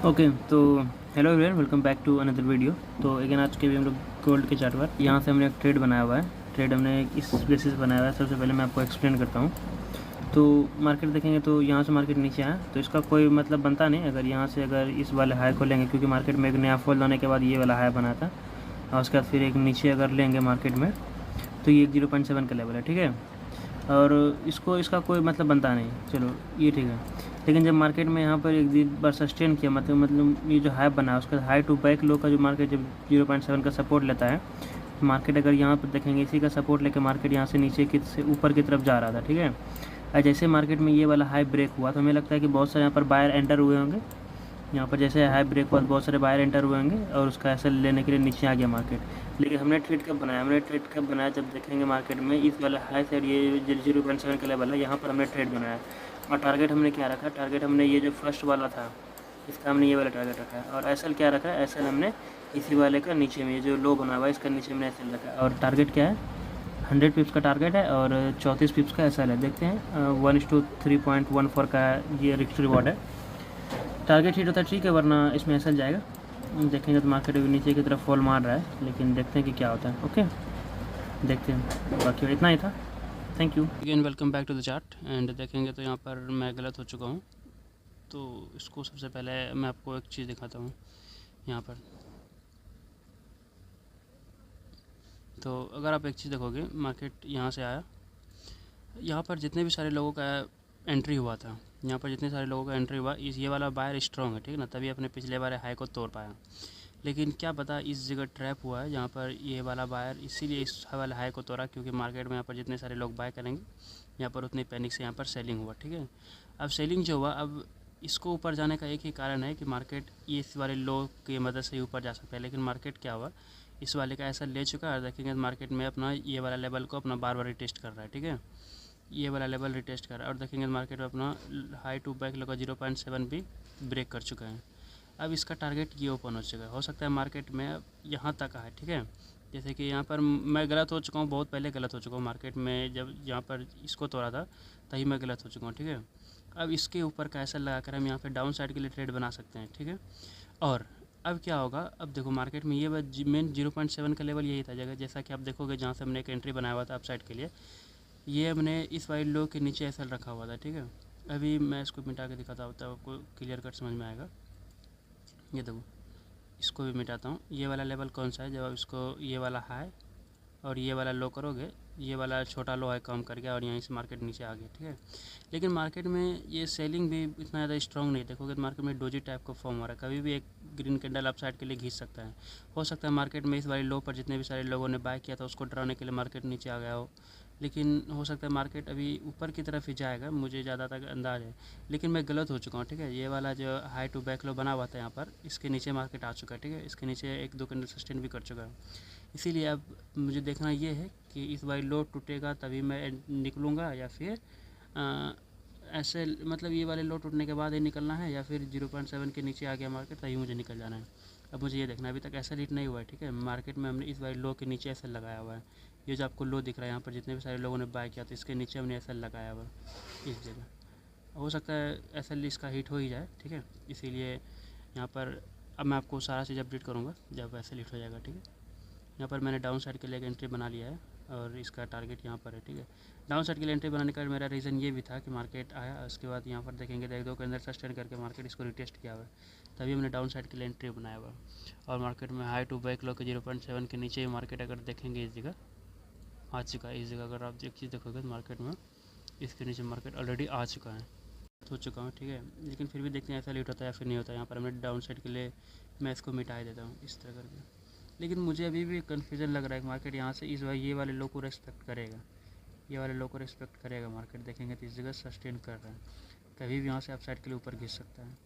Okay तो hello everyone, welcome back to another video. तो again आज के भी हम लोग गोल्ड के चार्ट पर यहाँ से हमने एक ट्रेड बनाया हुआ है। ट्रेड हमने इस बेसिस बनाया हुआ है। सबसे पहले मैं आपको एक्सप्लेन करता हूँ। तो मार्केट देखेंगे तो यहाँ से मार्केट नीचे आया तो इसका कोई मतलब बनता नहीं अगर यहाँ से अगर इस वाले हाई को लेंगे, क्योंकि मार्केट में एक नया फॉल आने के बाद ये वाला हाई बना था और उसके बाद फिर एक नीचे अगर लेंगे मार्केट में तो ये 0.7 का लेवल है, ठीक है। और इसका कोई मतलब बनता नहीं, चलो ये ठीक है। लेकिन जब मार्केट में यहाँ पर एक बार सस्टेन किया, मतलब ये जो हाई बना है उसका हाई टू बैक लो का जो मार्केट जब 0.7 का सपोर्ट लेता है, मार्केट अगर यहाँ पर देखेंगे इसी का सपोर्ट लेकर मार्केट यहाँ से नीचे की से ऊपर की तरफ जा रहा था, ठीक है। और जैसे मार्केट में ये वाला हाई ब्रेक हुआ तो हमें लगता है कि बहुत सारे यहाँ पर बायर एंटर हुए होंगे। यहाँ पर जैसे हाई ब्रेक हुआ तो बहुत सारे बायर एंटर हुए होंगे और उसका ऐसा लेने के लिए नीचे आ गया मार्केट। लेकिन हमने ट्रेड कब बनाया जब देखेंगे मार्केट में इस वाला हाई साइड ये 0.7 का लेवल है, यहाँ पर हमने ट्रेड बनाया। और टारगेट हमने क्या रखा, टारगेट हमने ये जो फर्स्ट वाला था इसका हमने ये वाला टारगेट रखा है। और एसएल क्या रखा है, एसएल हमने इसी वाले का नीचे में ये जो लो बना हुआ है इसका नीचे में एसएल रखा है। और टारगेट क्या है, 100 पिप्स का टारगेट है और 34 पिप्स का एसएल है। देखते हैं 1:3.14 का ये रिस्क रिवॉर्ड है। टारगेट हिट होता है ठीक है, वरना इसमें एसएल जाएगा। देखेंगे तो मार्केट अभी नीचे की तरफ फॉल मार रहा है, लेकिन देखते हैं कि क्या होता है। ओके देखते हैं, बाकी इतना ही था। Thank you again, welcome back to the chart. And देखेंगे तो यहाँ पर मैं गलत हो चुका हूँ। तो इसको सबसे पहले मैं आपको एक चीज़ दिखाता हूँ यहाँ पर। तो अगर आप एक चीज़ देखोगे, मार्केट यहाँ से आया, यहाँ पर जितने भी सारे लोगों का एंट्री हुआ था, यहाँ पर जितने सारे लोगों का एंट्री हुआ, इस ये वाला बायर स्ट्रॉन्ग है, ठीक है ना, तभी अपने पिछले बार हाई को तोड़ पाया। लेकिन क्या पता इस जगह ट्रैप हुआ है जहाँ पर ये वाला बायर इसीलिए इस वाले हाई को तोड़ा, क्योंकि मार्केट में यहाँ पर जितने सारे लोग बाय करेंगे यहाँ पर उतनी पैनिक से यहाँ पर सेलिंग हुआ, ठीक है। अब सेलिंग जो हुआ, अब इसको ऊपर जाने का एक ही कारण है कि मार्केट ये इस वाले लो की मदद से ही ऊपर जा सकता है। लेकिन मार्केट क्या हुआ, इस वाले का ऐसा ले चुका है। देखेंगे मार्केट में अपना ये वाला लेवल को अपना बार बार रिटेस्ट कर रहा है, ठीक है, ये वाला लेवल रिटेस्ट कर रहा है। और देखेंगे मार्केट में अपना हाई टू बैक लगा 0.7 भी ब्रेक कर चुका है। अब इसका टारगेट ये ओपन हो चुका है, हो सकता है मार्केट में यहाँ तक आए, ठीक है। जैसे कि यहाँ पर मैं गलत हो चुका हूँ, बहुत पहले गलत हो चुका हूँ मार्केट में, जब यहाँ पर इसको तोड़ा था तभी मैं गलत हो चुका हूँ, ठीक है। अब इसके ऊपर का ऐसा लगा कर हम यहाँ पर डाउन साइड के लिए ट्रेड बना सकते हैं, ठीक है। और अब क्या होगा, अब देखो मार्केट में ये मेन 0.7 का लेवल यही था जगह, जैसा कि आप देखोगे जहाँ से हमने एक एंट्री बनाया हुआ था अप साइड के लिए, ये हमने इस वाइड लो के नीचे ऐसा रखा हुआ था, ठीक है। अभी मैं इसको मिटा के दिखाता हूँ तो आपको क्लियर कट समझ में आएगा। ये देखो, इसको भी मिटाता हूँ। ये वाला लेवल कौन सा है, जब आप इसको ये वाला हाई और ये वाला लो करोगे, ये वाला छोटा लो है कम कर गया और यहीं से मार्केट नीचे आ गया, ठीक है। लेकिन मार्केट में ये सेलिंग भी इतना ज़्यादा स्ट्रॉन्ग नहीं, देखोगे तो मार्केट में डोजी टाइप का फॉर्म हो रहा है, कभी भी एक ग्रीन कैंडल अप साइड के लिए घिस सकता है। हो सकता है मार्केट में इस वाली लो पर जितने भी सारे लोगों ने बाय किया था उसको डराने के लिए मार्केट नीचे आ गया हो, लेकिन हो सकता है मार्केट अभी ऊपर की तरफ ही जाएगा, मुझे ज़्यादा तक अंदाज़ है। लेकिन मैं गलत हो चुका हूँ, ठीक है। ये वाला जो हाई टू बैक लो बना हुआ था यहाँ पर, इसके नीचे मार्केट आ चुका है, ठीक है। इसके नीचे एक दो कैंडल सस्टेन भी कर चुका है। इसीलिए अब मुझे देखना ये है कि इस बार लो टूटेगा तभी मैं निकलूँगा, या फिर ऐसे मतलब ये वाले लो टूटने के बाद ही निकलना है, या फिर 0.7 के नीचे आ गया मार्केट तभी मुझे निकल जाना है। अब मुझे ये देखना, अभी तक ऐसा हिट नहीं हुआ है, ठीक है। मार्केट में हमने इस बार लो के नीचे ऐसा लगाया हुआ है, ये जो आपको लो दिख रहा है यहाँ पर जितने भी सारे लोगों ने बाय किया था इसके नीचे हमने ऐसा लगाया हुआ है इस जगह। हो सकता है ऐसा इसका हिट हो ही जाए, ठीक है। इसीलिए यहाँ पर अब मैं आपको सारा चीज़ अपडेट करूँगा जब ऐसा हिट हो जाएगा, ठीक है। यहाँ पर मैंने डाउन साइड के लिए एक एंट्री बना लिया है और इसका टारगेट यहाँ पर है, ठीक है। डाउन साइड के लिए एंट्री बनाने का मेरा रीज़न ये भी था कि मार्केट आया, उसके बाद यहाँ पर देखेंगे एक दो के अंदर सस्टेन करके मार्केट इसको रिटेस्ट किया हुआ है, तभी हमने डाउन साइड के लिए एंट्री बनाया हुआ। और मार्केट में हाई टू बैक लो के 0.7 के नीचे ही मार्केट अगर देखेंगे इस जगह आ चुका है। इस जगह अगर आप एक चीज़ देखोगे तो मार्केट में इसके नीचे मार्केट ऑलरेडी आ चुका है, हो चुका हूँ, ठीक है। लेकिन फिर भी देखते हैं ऐसा लेट होता है या फिर नहीं होता। यहाँ पर हमने डाउन साइड के लिए मैं इसको मिटा देता हूँ इस तरह करके। लेकिन मुझे अभी भी कन्फ्यूज़न लग रहा है कि मार्केट यहाँ से इस बार ये वाले लो को रेस्पेक्ट करेगा, ये वाले लो को रेस्पेक्ट करेगा मार्केट। देखेंगे तो इस जगह सस्टेन कर रहा है, कभी भी यहाँ से अप साइड के लिए ऊपर घिस सकता है।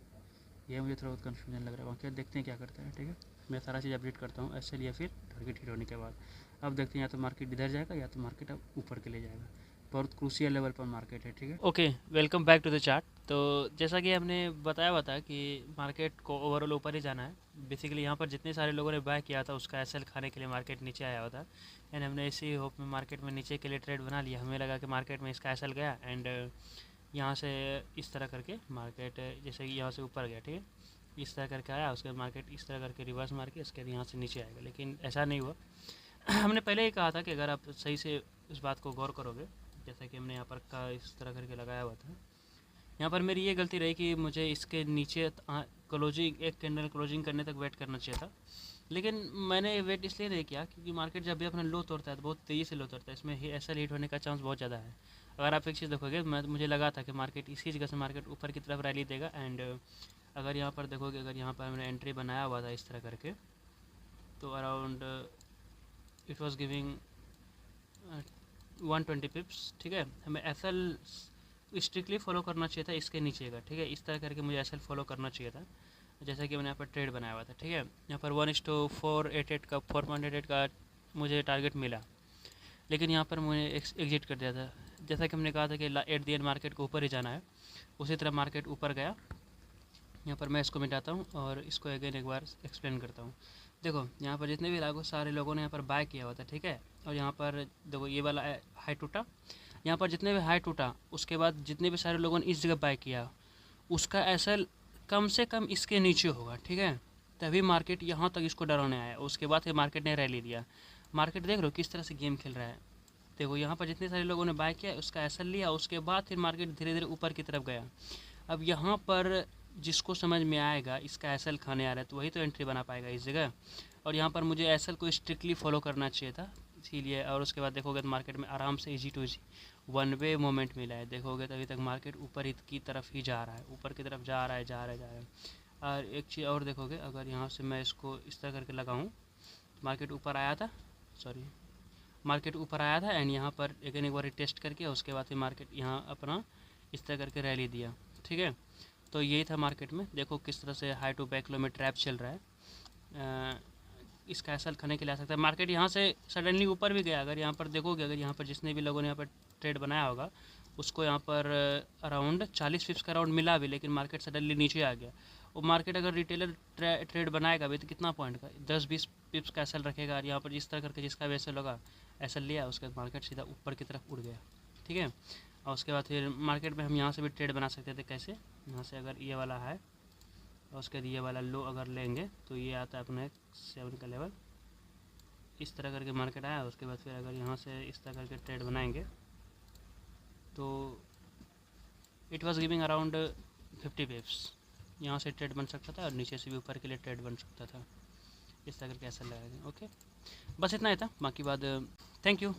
ये मुझे थोड़ा बहुत कन्फ्यूजन लग रहा है, बाकी देखते हैं क्या करता है, ठीक है। मैं सारा चीज़ अपडेट करता हूँ ऐसे या फिर टारगेट हिट होने के बाद। अब देखते हैं या तो मार्केट इधर जाएगा या तो मार्केट अब ऊपर के लिए जाएगा। बहुत क्रूशियल लेवल पर मार्केट है, ठीक है। Okay, welcome back to the chart. तो जैसा कि हमने बताया हुआ था कि मार्केट को ओवरऑल ऊपर ही जाना है। बेसिकली यहाँ पर जितने सारे लोगों ने बाय किया था उसका एसएल खाने के लिए मार्केट नीचे आया हुआ था, एंड हमने इसी होप में मार्केट में नीचे के लिए ट्रेड बना लिया। हमें लगा कि मार्केट में इसका एसएल गया एंड यहाँ से इस तरह करके मार्केट जैसे कि यहाँ से ऊपर गया, ठीक है। इस तरह करके आया, उसके बाद मार्केट इस तरह करके रिवर्स मार के इसके यहाँ से नीचे आएगा, लेकिन ऐसा नहीं हुआ। हमने पहले ही कहा था कि अगर आप सही से इस बात को गौर करोगे, जैसा कि हमने यहाँ पर का इस तरह करके लगाया हुआ था, यहाँ पर मेरी ये गलती रही कि मुझे इसके नीचे क्लोजिंग, एक कैंडल क्लोजिंग करने तक वेट करना चाहिए था, लेकिन मैंने वेट इसलिए नहीं किया क्योंकि मार्केट जब भी अपना लो तोड़ता है तो बहुत तेज़ी से लो तोड़ता है, इसमें ऐसा हीट होने का चांस बहुत ज़्यादा है। अगर आप एक चीज़ देखोगे, मुझे लगा था कि मार्केट इसी जगह से मार्केट ऊपर की तरफ रैली देगा। एंड अगर यहाँ पर देखोगे, अगर यहाँ पर हमने एंट्री बनाया हुआ था इस तरह करके, तो अराउंड इट वाज गिविंग 120 पिप्स, ठीक है। हमें एसएल स्ट्रिक्टली फॉलो करना चाहिए था इसके नीचे का, ठीक है। इस तरह करके मुझे एसएल फॉलो करना चाहिए था, जैसा कि मैंने यहाँ पर ट्रेड बनाया हुआ था, ठीक है। यहाँ पर 1:488 का 4.88 का मुझे टारगेट मिला, लेकिन यहाँ पर मुझे एग्जिट कर दिया था। जैसा कि हमने कहा था कि एट दी एंड मार्केट को ऊपर ही जाना है, उसी तरह मार्केट ऊपर गया। यहाँ पर मैं इसको मिटाता हूँ और इसको अगेन एक बार एक्सप्लेन करता हूँ। देखो यहाँ पर जितने भी लागू सारे लोगों ने यहाँ पर बाय किया हुआ था, ठीक है। और यहाँ पर देखो ये वाला हाई टूटा, यहाँ पर जितने भी हाई टूटा उसके बाद जितने भी सारे लोगों ने इस जगह बाय किया, उसका एसएल कम से कम इसके नीचे होगा, ठीक है। तभी मार्केट यहाँ तक इसको डराने आया, उसके बाद फिर मार्केट ने रैली दिया। मार्केट देख लो किस तरह से गेम खेल रहा है। देखो यहाँ पर जितने सारे लोगों ने बाय किया उसका एसएल लिया, उसके बाद फिर मार्केट धीरे धीरे ऊपर की तरफ गया। अब यहाँ पर जिसको समझ में आएगा इसका एसएल खाने आ रहा है तो वही तो एंट्री बना पाएगा इस जगह। और यहाँ पर मुझे एसएल को स्ट्रिक्टली फॉलो करना चाहिए था, इसीलिए। और उसके बाद देखोगे तो मार्केट में आराम से easy to easy one way moment मिला है। देखोगे तो अभी तक मार्केट ऊपर ही की तरफ ही जा रहा है, ऊपर की तरफ जा रहा है, जा रहा है, जा रहा है। और एक चीज़ और देखोगे, अगर यहाँ से मैं इसको इस तरह करके लगाऊँ, मार्केट ऊपर आया था, सॉरी, मार्केट ऊपर आया था एंड यहाँ पर अगेन एक बार टेस्ट करके उसके बाद फिर मार्केट यहाँ अपना इस तरह करके रैली दिया, ठीक है। तो यही था मार्केट में। देखो किस तरह से हाई टू बैक लो में ट्रैप चल रहा है। इसका एसएल खाने के लिए आ सकता है। मार्केट यहाँ से सडनली ऊपर भी गया, अगर यहाँ पर देखोगे, अगर यहाँ पर जिसने भी लोगों ने यहाँ पर ट्रेड बनाया होगा उसको यहाँ पर अराउंड 40 पिप्स का अराउंड मिला भी, लेकिन मार्केट सडनली नीचे आ गया। और मार्केट अगर रिटेलर ट्रेड बनाएगा भी तो कितना पॉइंट का, 10-20 पिप्स का एसएल रखेगा। और यहाँ पर जिस तरह करके जिसका भी एसएल होगा, एसएल लिया, उसके बाद मार्केट सीधा ऊपर की तरफ उड़ गया, ठीक है। और उसके बाद फिर मार्केट में हम यहाँ से भी ट्रेड बना सकते थे। कैसे? यहाँ से अगर ये वाला है और उसके बाद ये वाला लो अगर लेंगे तो ये आता है अपने 7 का लेवल, इस तरह करके मार्केट आया। उसके बाद फिर अगर यहाँ से इस तरह करके ट्रेड बनाएंगे तो इट वाज गिविंग अराउंड 50 पिप्स, यहाँ से ट्रेड बन सकता था और नीचे से भी ऊपर के लिए ट्रेड बन सकता था। इस तरह करके ऐसा लगाएंगे। ओके, बस इतना ही था, बाकी बात। Thank you.